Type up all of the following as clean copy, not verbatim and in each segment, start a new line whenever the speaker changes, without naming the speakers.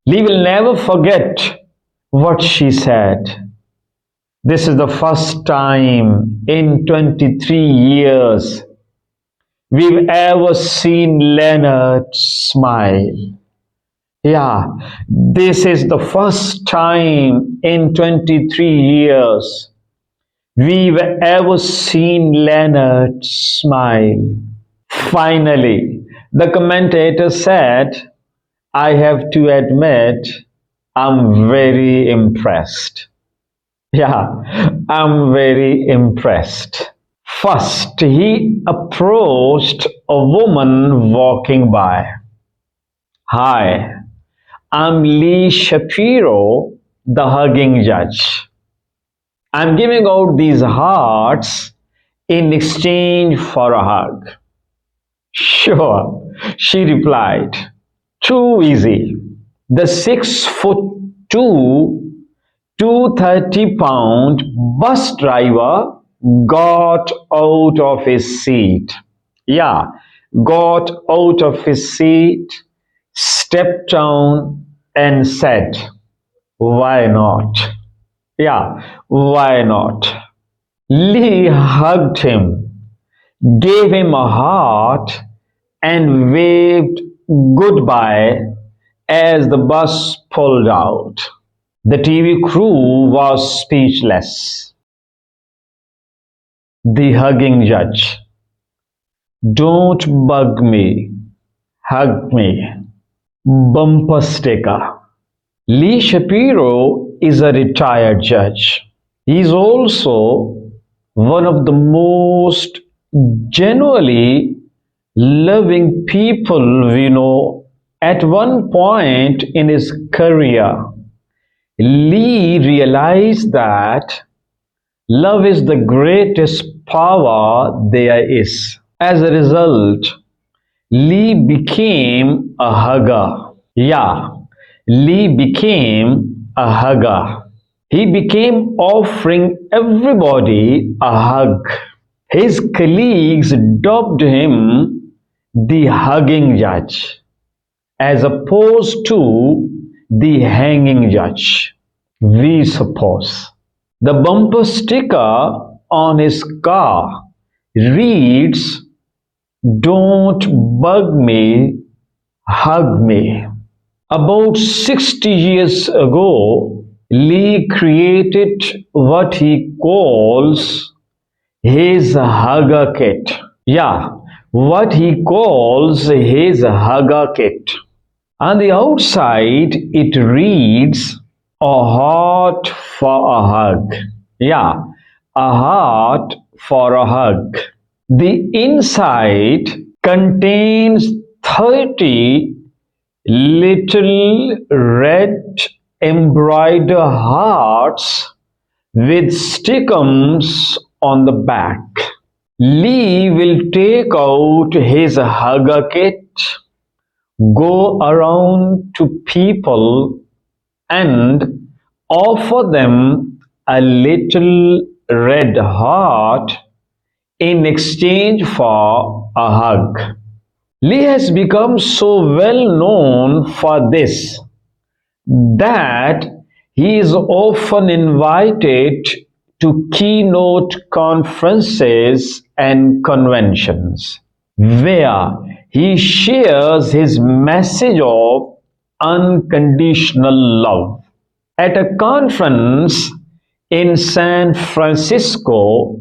Lee will never forget what she said. This is the first time in 23 years we've ever seen Leonard smile. Yeah, this is the first time in 23 years we've ever seen Leonard smile. Finally, the commentator said, I have to admit, I'm very impressed. Yeah, I'm very impressed. First, he approached a woman walking by. Hi, I'm Lee Shapiro, the hugging judge. I'm giving out these hearts in exchange for a hug. Sure, she replied. Too easy. The 6'2", 230-pound bus driver got out of his seat. Yeah, got out of his seat, stepped down and said, why not? Yeah, why not? Lee hugged him, gave him a heart and waved goodbye as the bus pulled out. The TV crew was speechless. The hugging judge. Don't bug me, hug me. Bumper sticker. Lee Shapiro is a retired judge. He is also one of the most genuinely loving people we know. At one point in his career, Lee realized that love is the greatest power there is. As a result, Lee became a hugger. Yeah, Lee became a hugger. He became offering everybody a hug. His colleagues dubbed him the hugging judge, as opposed to the hanging judge, we suppose. The bumper sticker on his car reads, Don't bug me, hug me. About 60 years ago, Lee created what he calls his hugger kit. Yeah, what he calls his hugger kit. On the outside, it reads, a heart for a hug. Yeah, a heart for a hug. The inside contains 30 little red embroidered hearts with stickums on the back. Lee will take out his hugger kit, go around to people and offer them a little red heart in exchange for a hug. Lee has become so well known for this that he is often invited to keynote conferences and conventions where he shares his message of unconditional love. At a conference in San Francisco,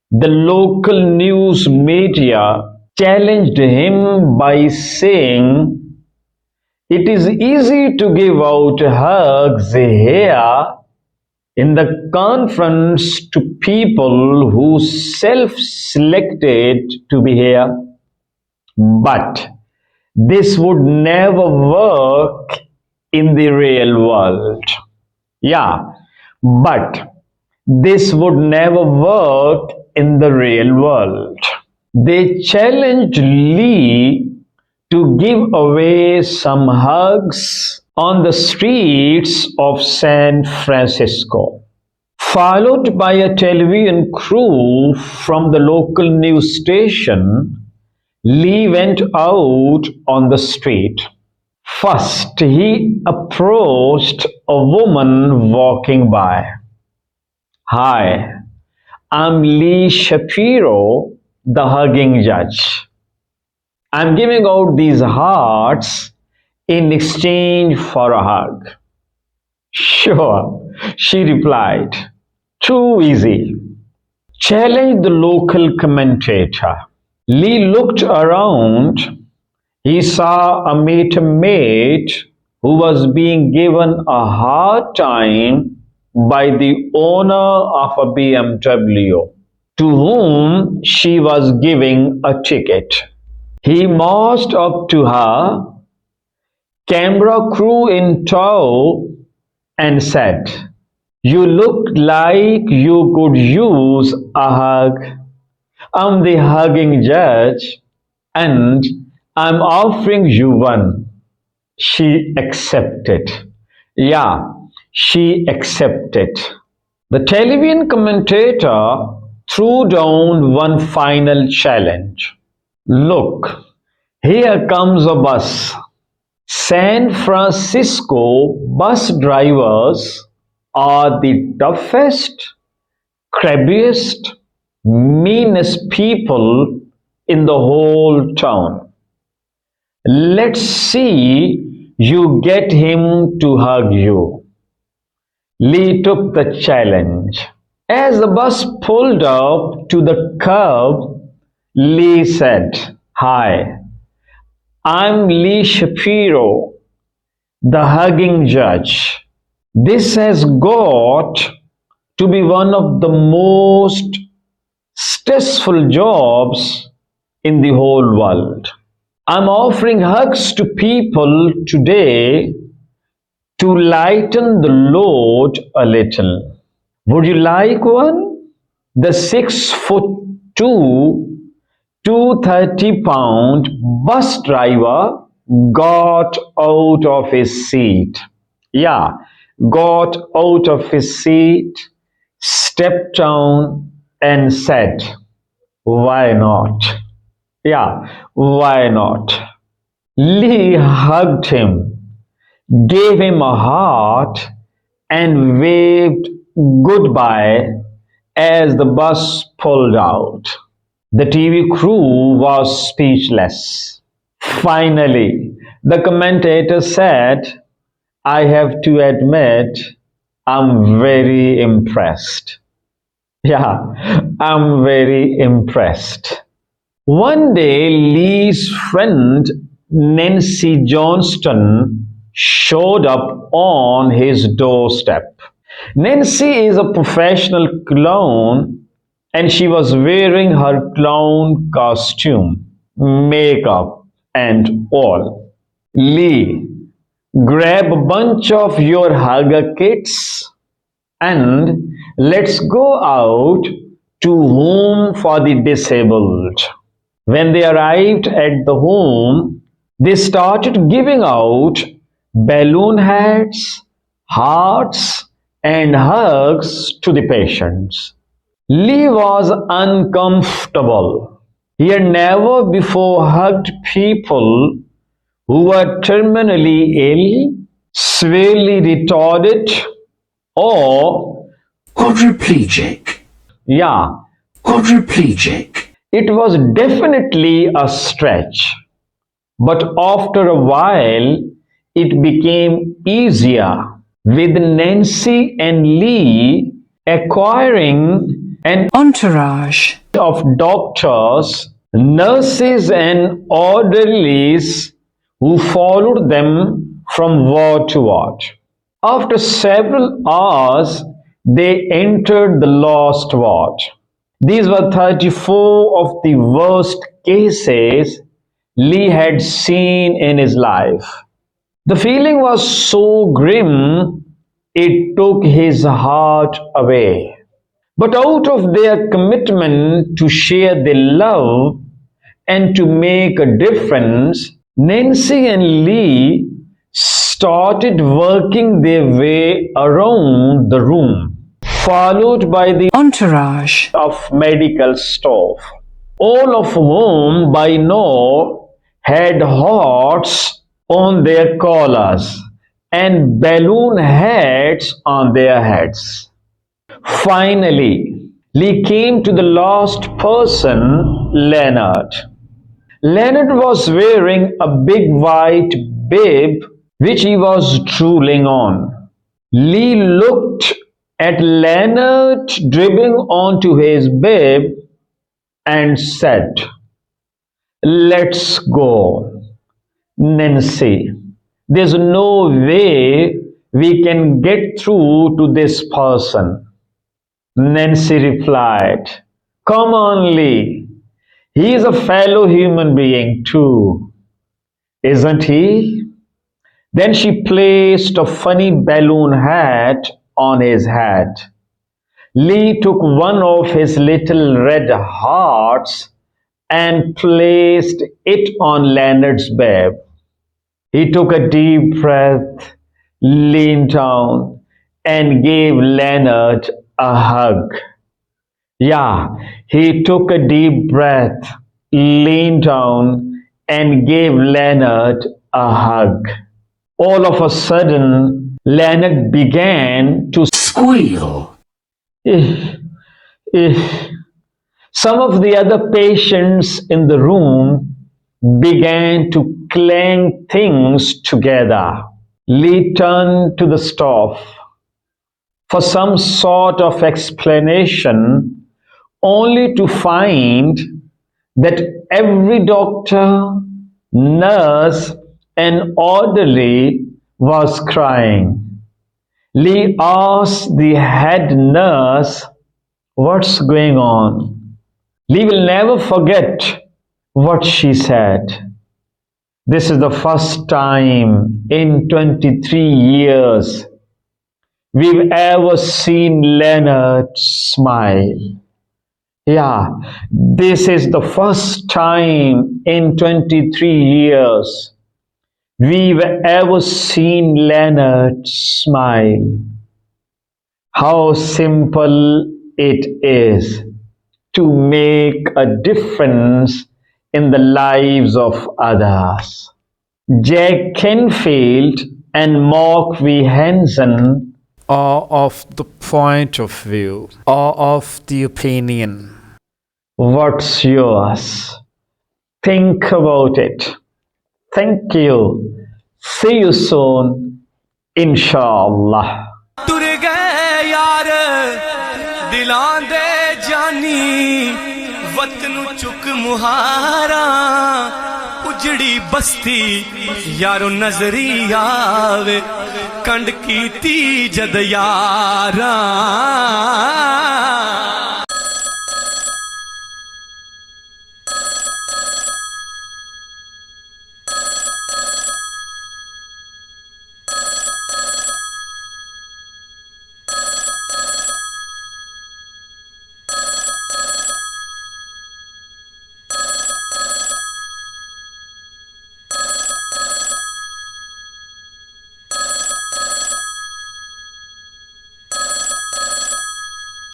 the local news media challenged him by saying, it is easy to give out hugs here in the conference to people who self-selected to be here, but this would never work in the real world. Yeah, but this would never work in the real world. They challenged Lee to give away some hugs on the streets of San Francisco, followed by a television crew from the local news station. Lee went out on the street. First, he approached a woman walking by. Hi, I'm Lee Shapiro, the hugging judge. I'm giving out these hearts in exchange for a hug. Sure, she replied. Too easy. Challenged the local commentator. Lee looked around. He saw a mate who was being given a hard time by the owner of a BMW, to whom she was giving a ticket. He marched up to her, camera crew in tow, and said, "You look like you could use a hug. I'm the hugging judge and I'm offering you one." She accepted. Yeah, she accepted. The television commentator threw down one final challenge. Look, here comes a bus. San Francisco bus drivers are the toughest, crabbiest, meanest people in the whole town. Let's see you get him to hug you. Lee took the challenge. As the bus pulled up to the curb, Lee said, "Hi, I'm Lee Shapiro, the hugging judge. This has got to be one of the most stressful jobs in the whole world. I'm offering hugs to people today to lighten the load a little. Would you like one?" The 6'2", 230-pound bus driver got out of his seat. Yeah, got out of his seat, stepped down, and said, "Why not?" Yeah, why not? Lee hugged him, gave him a heart, and waved goodbye as the bus pulled out. The TV crew was speechless. Finally, the commentator said, "I have to admit, I'm very impressed." Yeah, I'm very impressed. One day, Lee's friend Nancy Johnston showed up on his doorstep. Nancy is a professional clown and she was wearing her clown costume, makeup, and all. "Lee, grab a bunch of your hugger kits and let's go out to Home for the Disabled." When they arrived at the home, they started giving out balloon hats, hearts, and hugs to the patients. Lee was uncomfortable. He had never before hugged people who were terminally ill, severely retarded, or
quadriplegic.
yeah,
Quadriplegic.
it was definitely a stretch. But after a while, it became easier, with Nancy and Lee acquiring an
Entourage.
of doctors, nurses, and orderlies who followed them from ward to ward. After several hours, they entered the last ward. These were 34 of the worst cases Lee had seen in his life. The feeling was so grim, it took his heart away. But out of their commitment to share their love and to make a difference, Nancy and Lee started working their way around the room, followed by the
Entourage.
of medical staff, all of whom by now had hearts on their collars and balloon hats on their heads. Finally, Lee came to the last person, Leonard. Leonard was wearing a big white bib which he was drooling on. Lee looked at Leonard dribbling onto his bib and said, "Let's go, Nancy. There's no way we can get through to this person." Nancy replied, "Come on, Lee. He is a fellow human being too, isn't he?" Then she placed a funny balloon hat on his head. Lee took one of his little red hearts and placed it on Leonard's bib. He took a deep breath, leaned down, and gave Leonard a hug. Yeah, he took a deep breath, leaned down, and gave Leonard a hug. All of a sudden, Leonard began to
Squeal.
"Eh, eh." Some of the other patients in the room began to clang things together. Lee turned to the staff for some sort of explanation, only to find that every doctor, nurse, and orderly was crying. Lee asked the head nurse, "What's going on?" Lee will never forget what she said. "This is the first time in 23 years we've ever seen Leonard smile." Yeah, this is the first time in 23 years we've ever seen Leonard smile. How simple it is to make a difference in the lives of others. Jack Canfield and Mark V. Hansen
or of the point of view, or of the opinion.
What's yours? Think about it. Thank you. See you soon, inshallah.
ਤੁਰ ਗਏ ਯਾਰ ਦਿਲਾਂ ਦੇ ਜਾਨੀ ਵਤਨ ਚੁੱਕ ਮੁਹਾਰਾ ਉਜੜੀ ਬਸਤੀ ਯਾਰੋ ਨਜ਼ਰੀ ਆਵੇ ਕੰਡ ਕੀਤੀ ਜਦ ਯਾਰਾਂ